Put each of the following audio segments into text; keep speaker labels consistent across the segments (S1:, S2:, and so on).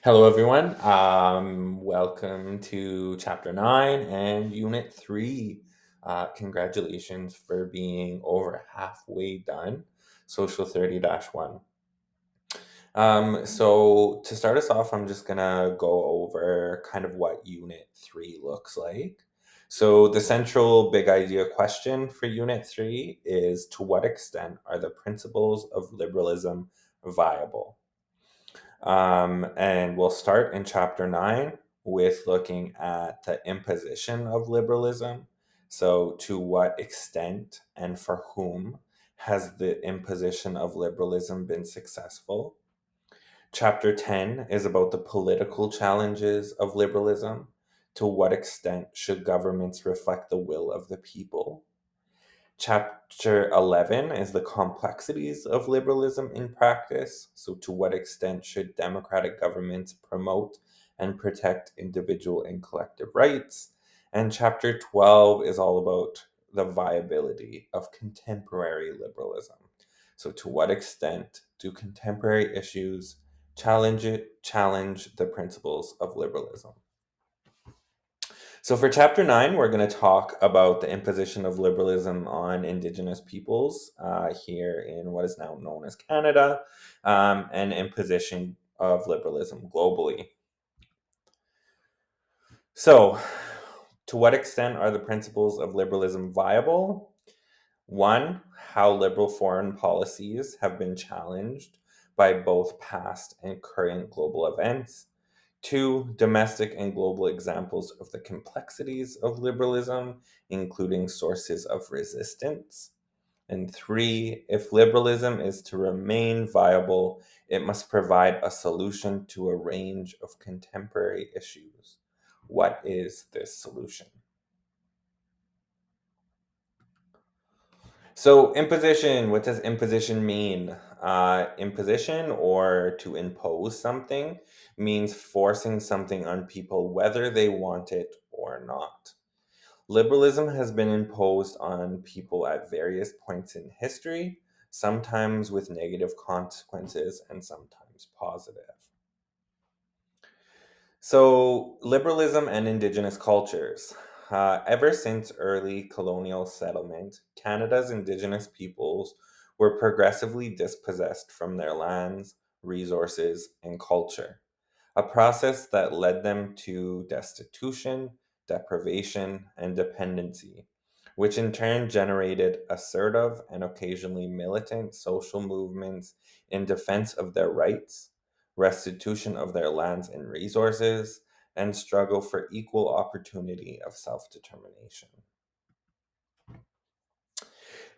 S1: Hello, everyone. Welcome to Chapter 9 and Unit 3. Congratulations for being over halfway done, Social 30-1. To start us off, I'm just going to go over kind of what Unit 3 looks like. So, the central big idea question for Unit 3 is, to what extent are the principles of liberalism viable? And we'll start in chapter 9 with looking at the imposition of liberalism. So, to what extent and for whom has the imposition of liberalism been successful? Chapter 10 is about the political challenges of liberalism. To what extent should governments reflect the will of the people? Chapter 11 is the complexities of liberalism in practice. So, to what extent should democratic governments promote and protect individual and collective rights? And chapter 12 is all about the viability of contemporary liberalism. So, to what extent do contemporary issues challenge the principles of liberalism? So, for chapter 9, we're going to talk about the imposition of liberalism on Indigenous peoples here in what is now known as Canada, and imposition of liberalism globally. So, to what extent are the principles of liberalism viable? One, how liberal foreign policies have been challenged by both past and current global events. Two, domestic and global examples of the complexities of liberalism, including sources of resistance. And three, if liberalism is to remain viable, it must provide a solution to a range of contemporary issues. What is this solution? So, imposition, what does imposition mean? Imposition, or to impose something, means forcing something on people whether they want it or not. Liberalism has been imposed on people at various points in history, sometimes with negative consequences and sometimes positive. So, liberalism and Indigenous cultures. Ever since early colonial settlement, Canada's Indigenous peoples were progressively dispossessed from their lands, resources, and culture, a process that led them to destitution, deprivation, and dependency, which in turn generated assertive and occasionally militant social movements in defense of their rights, restitution of their lands and resources, and struggle for equal opportunity of self determination.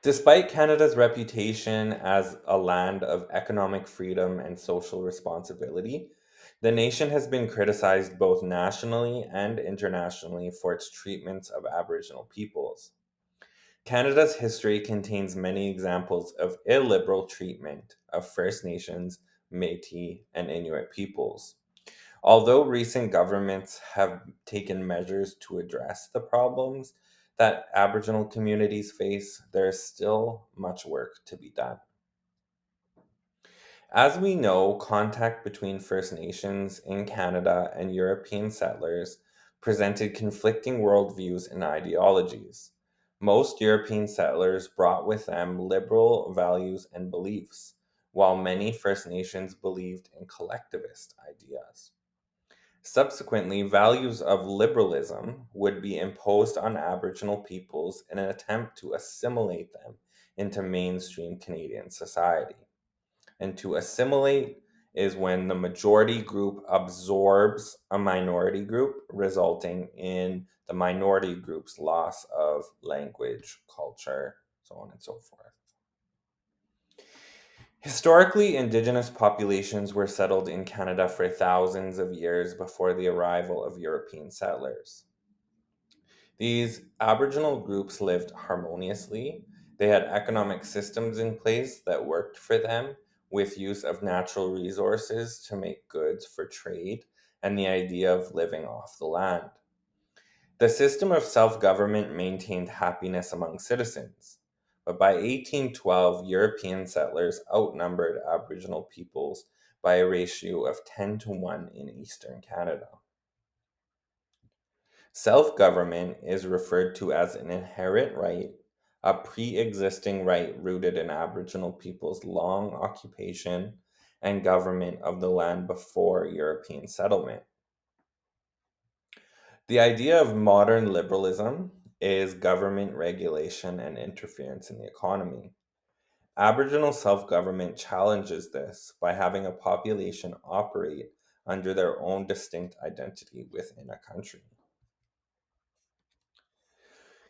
S1: Despite Canada's reputation as a land of economic freedom and social responsibility, the nation has been criticized both nationally and internationally for its treatments of Aboriginal peoples. Canada's history contains many examples of illiberal treatment of First Nations, Métis, and Inuit peoples. Although recent governments have taken measures to address the problems that Aboriginal communities face, there is still much work to be done. As we know, contact between First Nations in Canada and European settlers presented conflicting worldviews and ideologies. Most European settlers brought with them liberal values and beliefs, while many First Nations believed in collectivist ideas. Subsequently, values of liberalism would be imposed on Aboriginal peoples in an attempt to assimilate them into mainstream Canadian society. And to assimilate is when the majority group absorbs a minority group, resulting in the minority group's loss of language, culture, so on and so forth. Historically, Indigenous populations were settled in Canada for thousands of years before the arrival of European settlers. These Aboriginal groups lived harmoniously. They had economic systems in place that worked for them, with use of natural resources to make goods for trade and the idea of living off the land. The system of self government maintained happiness among citizens. But by 1812, European settlers outnumbered Aboriginal peoples by a ratio of 10 to 1 in eastern Canada. Self government is referred to as an inherent right, a pre existing right rooted in Aboriginal people's long occupation and government of the land before European settlement. The idea of modern liberalism is government regulation and interference in the economy. Aboriginal self government challenges this by having a population operate under their own distinct identity within a country.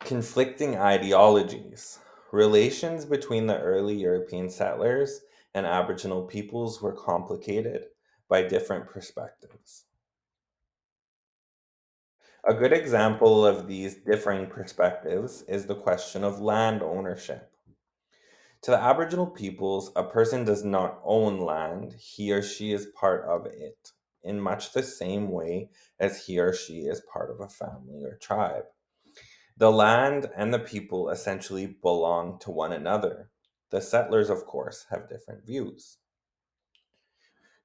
S1: Conflicting ideologies. Relations between the early European settlers and Aboriginal peoples were complicated by different perspectives. A good example of these differing perspectives is the question of land ownership. To the Aboriginal peoples, a person does not own land, he or she is part of it, in much the same way as he or she is part of a family or tribe. The land and the people essentially belong to one another. The settlers, of course, have different views.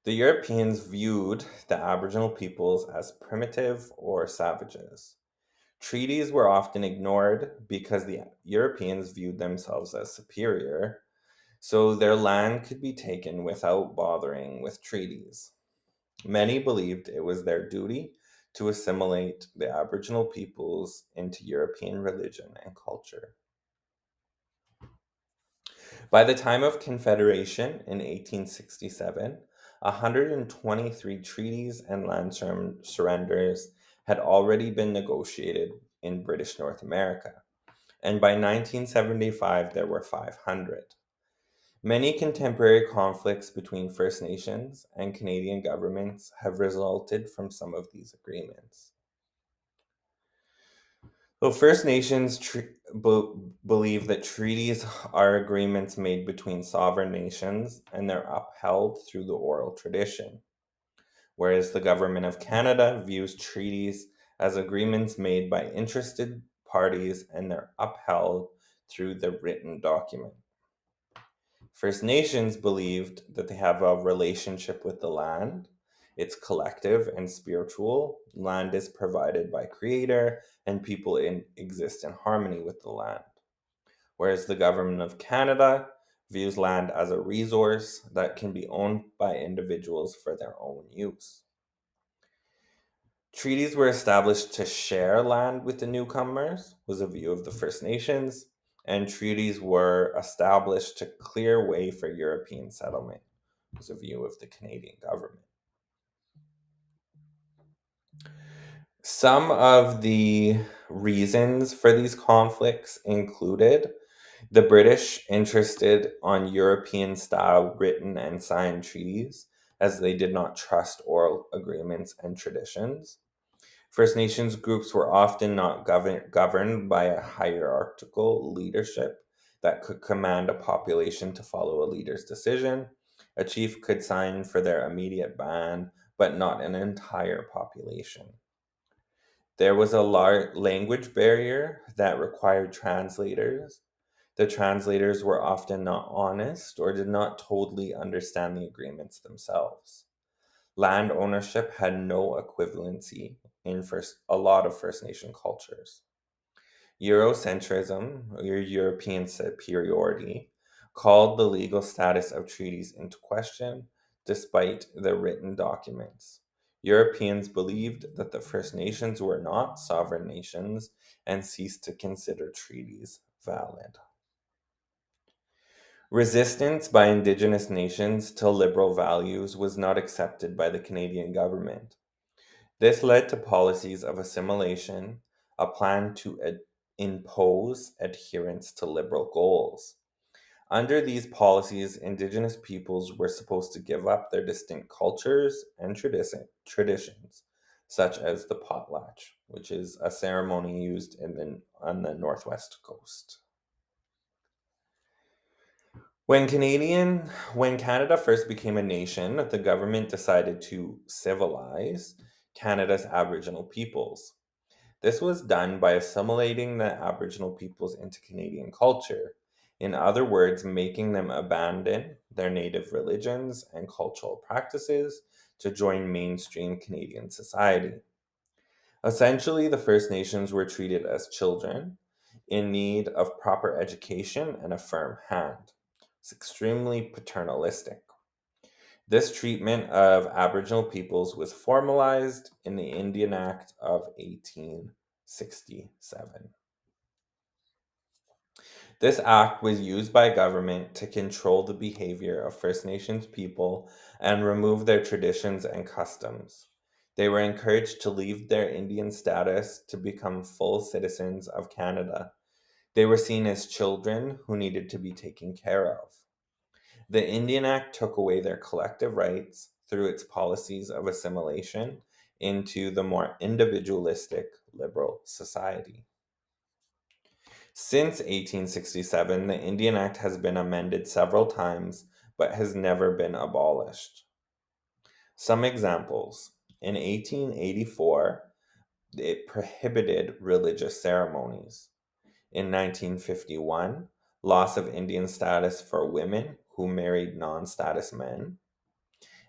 S1: The Europeans viewed the Aboriginal peoples as primitive or savages. Treaties were often ignored because the Europeans viewed themselves as superior, so their land could be taken without bothering with treaties. Many believed it was their duty to assimilate the Aboriginal peoples into European religion and culture. By the time of Confederation in 1867, 123 treaties and land surrenders had already been negotiated in British North America, and by 1975 there were 500. Many contemporary conflicts between First Nations and Canadian governments have resulted from some of these agreements. Well, First Nations believe that treaties are agreements made between sovereign nations and they're upheld through the oral tradition, whereas the Government of Canada views treaties as agreements made by interested parties and they're upheld through the written document. First Nations believed that they have a relationship with the land. It's collective and spiritual. Land is provided by Creator, and people exist in harmony with the land. Whereas the Government of Canada views land as a resource that can be owned by individuals for their own use. Treaties were established to share land with the newcomers, was a view of the First Nations, and treaties were established to clear way for European settlement, was a view of the Canadian government. Some of the reasons for these conflicts included the British interested on European style written and signed treaties, as they did not trust oral agreements and traditions. First Nations groups were often not governed by a hierarchical leadership that could command a population to follow a leader's decision. A chief could sign for their immediate band, but not an entire population. There was a large language barrier that required translators. The translators were often not honest or did not totally understand the agreements themselves. Land ownership had no equivalency in a lot of First Nation cultures. Eurocentrism, or European superiority, called the legal status of treaties into question despite the written documents. Europeans believed that the First Nations were not sovereign nations and ceased to consider treaties valid. Resistance by Indigenous nations to liberal values was not accepted by the Canadian government. This led to policies of assimilation, a plan to impose adherence to liberal goals. Under these policies, Indigenous peoples were supposed to give up their distinct cultures and traditions, such as the potlatch, which is a ceremony used on the northwest coast. When Canada first became a nation, the government decided to civilize Canada's Aboriginal peoples. This was done by assimilating the Aboriginal peoples into Canadian culture. In other words, making them abandon their native religions and cultural practices to join mainstream Canadian society. Essentially, the First Nations were treated as children in need of proper education and a firm hand. It's extremely paternalistic. This treatment of Aboriginal peoples was formalized in the Indian Act of 1867. This act was used by government to control the behavior of First Nations people and remove their traditions and customs. They were encouraged to leave their Indian status to become full citizens of Canada. They were seen as children who needed to be taken care of. The Indian Act took away their collective rights through its policies of assimilation into the more individualistic liberal society. Since 1867, the Indian Act has been amended several times but has never been abolished. Some examples: in 1884, it prohibited religious ceremonies. In 1951, loss of Indian status for women who married non status men.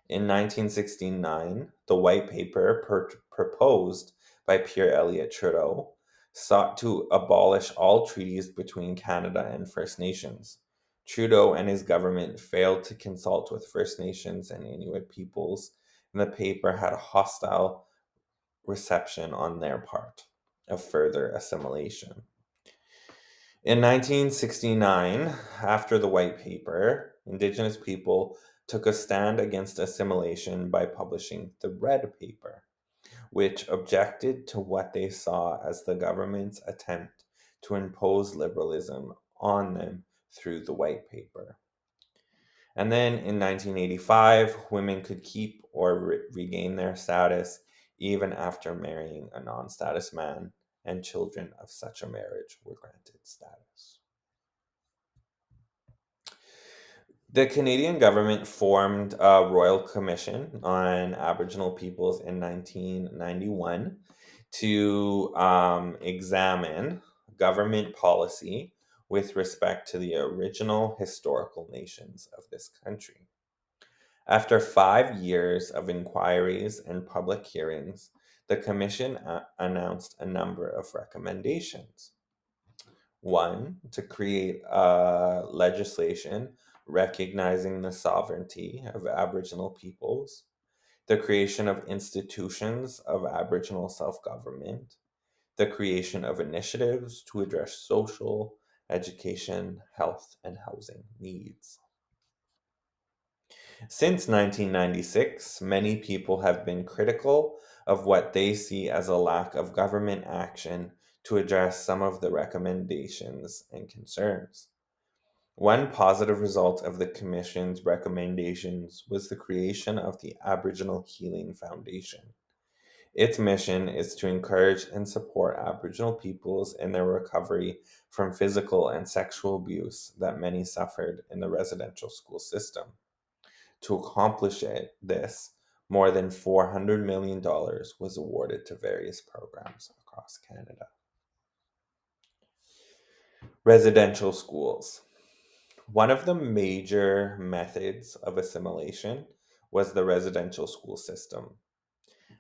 S1: In 1969, the white paper proposed by Pierre Elliott Trudeau sought to abolish all treaties between Canada and First Nations. Trudeau and his government failed to consult with First Nations and Inuit peoples, and the paper had a hostile reception on their part of further assimilation. In 1969, after the White Paper, Indigenous people took a stand against assimilation by publishing the Red Paper, which objected to what they saw as the government's attempt to impose liberalism on them through the White Paper. And then in 1985, women could keep or regain their status even after marrying a non status man, and children of such a marriage were granted status. The Canadian government formed a Royal Commission on Aboriginal Peoples in 1991 to examine government policy with respect to the original historical nations of this country. After 5 years of inquiries and public hearings, the Commission announced a number of recommendations. One, to create legislation recognizing the sovereignty of Aboriginal peoples, the creation of institutions of Aboriginal self government, the creation of initiatives to address social, education, health, and housing needs. Since 1996, many people have been critical of what they see as a lack of government action to address some of the recommendations and concerns. One positive result of the Commission's recommendations was the creation of the Aboriginal Healing Foundation. Its mission is to encourage and support Aboriginal peoples in their recovery from physical and sexual abuse that many suffered in the residential school system. To accomplish this, more than $400 million was awarded to various programs across Canada. Residential schools. One of the major methods of assimilation was the residential school system.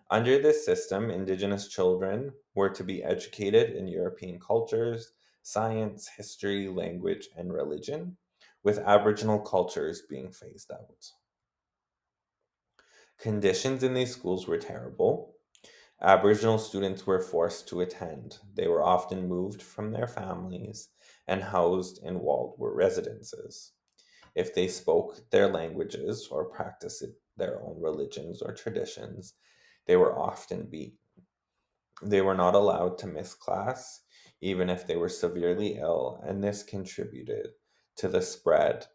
S1: Under this system, Indigenous children were to be educated in European cultures, science, history, language, and religion, with Aboriginal cultures being phased out. Conditions in these schools were terrible. Aboriginal students were forced to attend. They were often moved from their families and housed in walled residences. If they spoke their languages or practiced their own religions or traditions, they were often beaten. They were not allowed to miss class, even if they were severely ill, and this contributed to the spread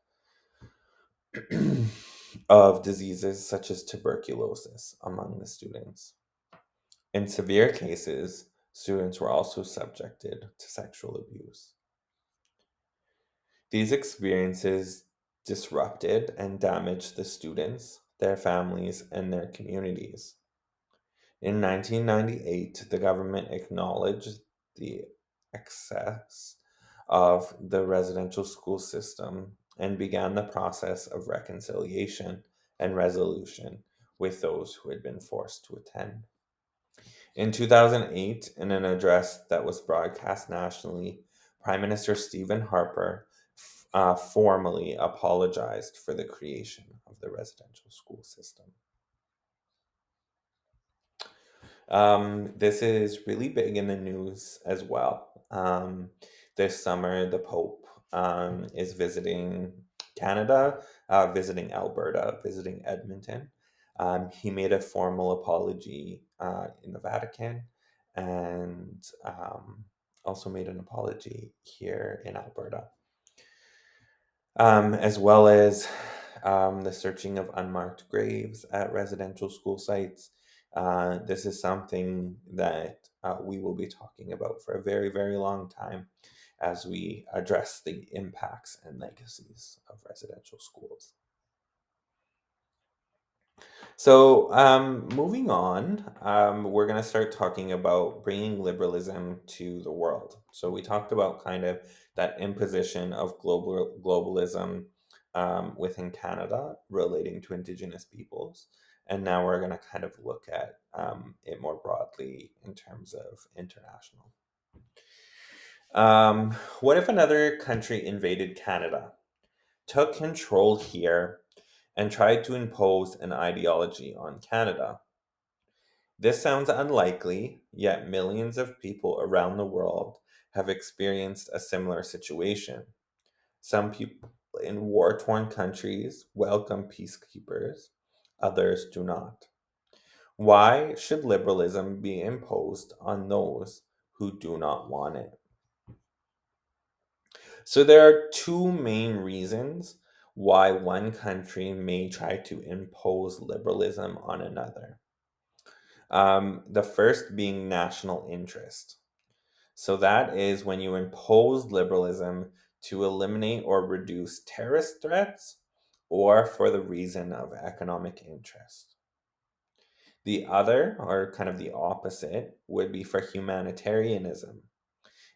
S1: of diseases such as tuberculosis among the students. In severe cases, students were also subjected to sexual abuse. These experiences disrupted and damaged the students, their families, and their communities. In 1998, the government acknowledged the excess of the residential school system and began the process of reconciliation and resolution with those who had been forced to attend. In 2008, in an address that was broadcast nationally, Prime Minister Stephen Harper formally apologized for the creation of the residential school system. This is really big in the news as well. This summer, the Pope is visiting Canada, visiting Alberta, visiting Edmonton. He made a formal apology in the Vatican and also made an apology here in Alberta, as well as the searching of unmarked graves at residential school sites. This is something that we will be talking about for a very, very long time as we address the impacts and legacies of residential schools. So, moving on, we're going to start talking about bringing liberalism to the world. So, we talked about kind of that imposition of globalism within Canada relating to Indigenous peoples. And now we're going to kind of look at it more broadly in terms of international. What if another country invaded Canada, took control here, and tried to impose an ideology on Canada? This sounds unlikely, yet millions of people around the world have experienced a similar situation. Some people in war torn countries welcome peacekeepers, others do not. Why should liberalism be imposed on those who do not want it? So, there are two main reasons why one country may try to impose liberalism on another. The first being national interest. So that is when you impose liberalism to eliminate or reduce terrorist threats or for the reason of economic interest. The other, or kind of the opposite, would be for humanitarianism,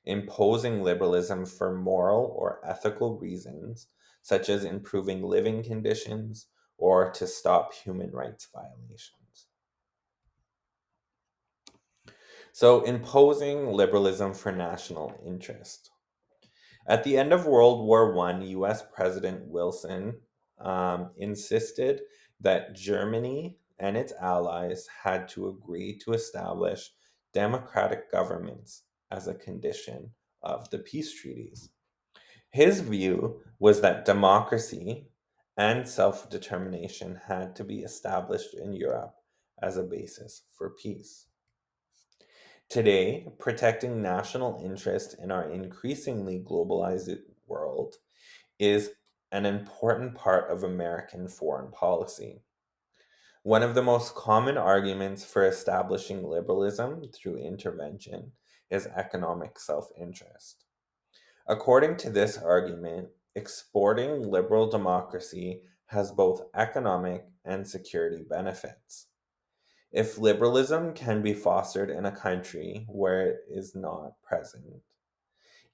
S1: imposing liberalism for moral or ethical reasons, such as improving living conditions or to stop human rights violations. So, imposing liberalism for national interest. At the end of World War I, US President Wilson insisted that Germany and its allies had to agree to establish democratic governments as a condition of the peace treaties. His view was that democracy and self determination had to be established in Europe as a basis for peace. Today, protecting national interest in our increasingly globalized world is an important part of American foreign policy. One of the most common arguments for establishing liberalism through intervention is economic self interest. According to this argument, exporting liberal democracy has both economic and security benefits. If liberalism can be fostered in a country where it is not present,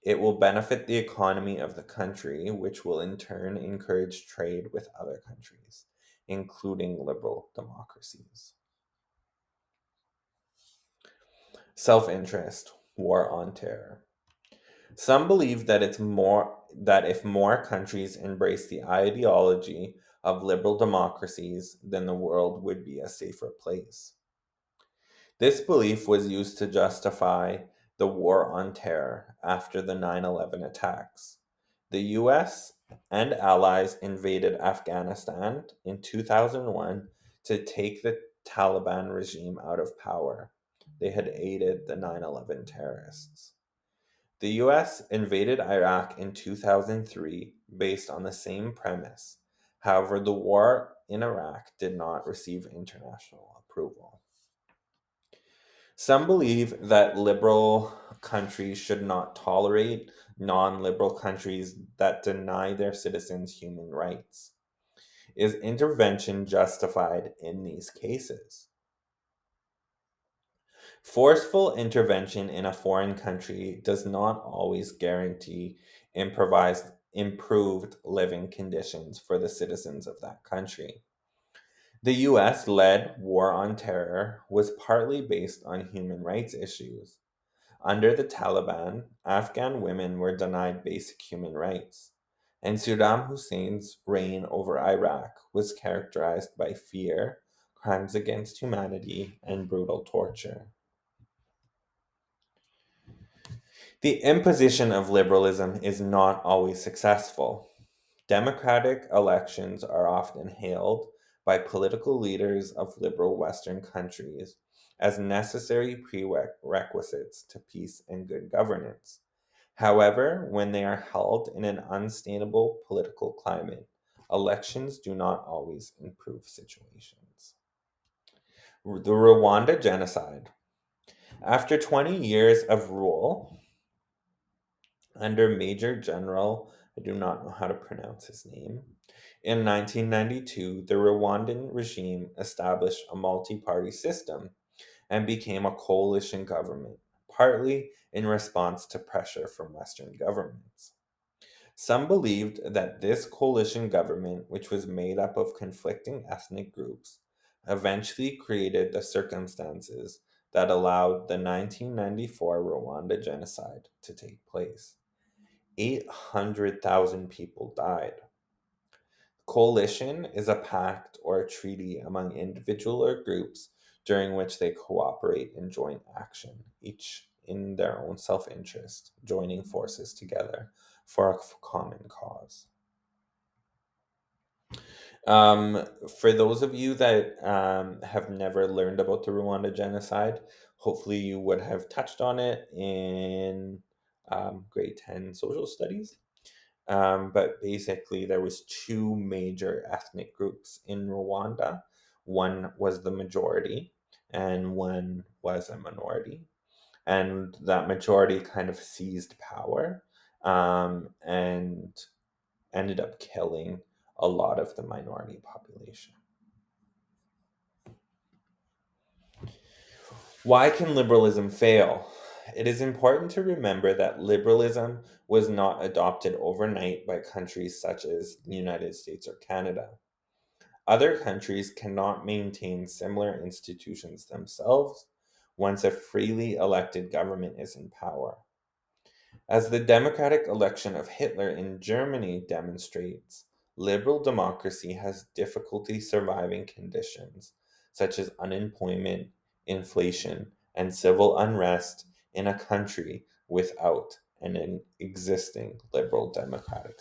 S1: it will benefit the economy of the country, which will in turn encourage trade with other countries, including liberal democracies. Self interest, war on terror. Some believe that if more countries embrace the ideology of liberal democracies, then the world would be a safer place. This belief was used to justify the war on terror after the 9/11 attacks. The US and allies invaded Afghanistan in 2001 to take the Taliban regime out of power. They had aided the 9/11 terrorists. The US invaded Iraq in 2003 based on the same premise. However, the war in Iraq did not receive international approval. Some believe that liberal countries should not tolerate non liberal countries that deny their citizens human rights. Is intervention justified in these cases? Forceful intervention in a foreign country does not always guarantee improved living conditions for the citizens of that country. The US led war on terror was partly based on human rights issues. Under the Taliban, Afghan women were denied basic human rights, and Saddam Hussein's reign over Iraq was characterized by fear, crimes against humanity, and brutal torture. The imposition of liberalism is not always successful. Democratic elections are often hailed by political leaders of liberal Western countries as necessary prerequisites to peace and good governance. However, when they are held in an unstable political climate, elections do not always improve situations. The Rwanda genocide. After 20 years of rule under Major General, I do not know how to pronounce his name, in 1992, the Rwandan regime established a multi party system and became a coalition government, partly in response to pressure from Western governments. Some believed that this coalition government, which was made up of conflicting ethnic groups, eventually created the circumstances that allowed the 1994 Rwanda genocide to take place. 800,000 people died. Coalition is a pact or a treaty among individual or groups during which they cooperate in joint action, each in their own self interest, joining forces together for a common cause. For those of you that have never learned about the Rwanda genocide, hopefully you would have touched on it in grade 10 social studies. But basically, there was two major ethnic groups in Rwanda. One was the majority, and one was a minority. And that majority kind of seized power and ended up killing a lot of the minority population. Why can liberalism fail? It is important to remember that liberalism was not adopted overnight by countries such as the United States or Canada. Other countries cannot maintain similar institutions themselves once a freely elected government is in power. As the democratic election of Hitler in Germany demonstrates, liberal democracy has difficulty surviving conditions such as unemployment, inflation, and civil unrest in a country without an existing liberal democratic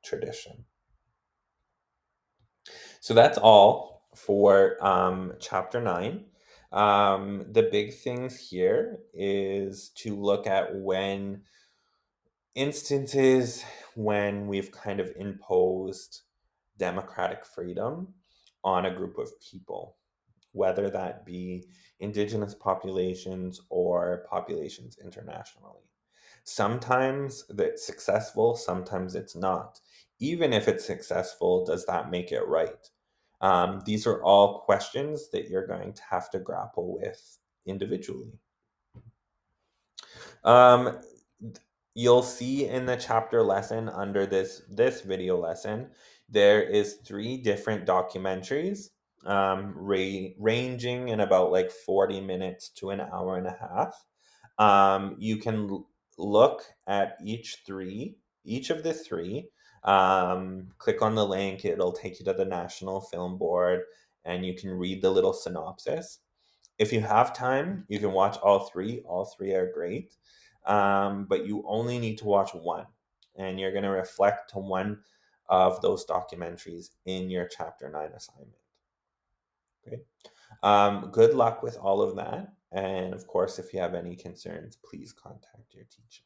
S1: tradition. So that's all for chapter 9. The big things here is to look at when instances when we've kind of imposed democratic freedom on a group of people, whether that be indigenous populations or populations internationally. Sometimes that's successful, sometimes it's not. Even if it's successful, does that make it right? These are all questions that you're going to have to grapple with individually. Um, you'll see in the chapter lesson under this video lesson, there is 3 different documentaries, ranging in about like 40 minutes to an hour and a half. You can look at each of the 3. Click on the link; it'll take you to the National Film Board, and you can read the little synopsis. If you have time, you can watch all 3. All 3 are great, but you only need to watch one, and you're going to reflect to one of those documentaries in your chapter 9 assignment. Okay. Good luck with all of that. And of course, if you have any concerns, please contact your teacher.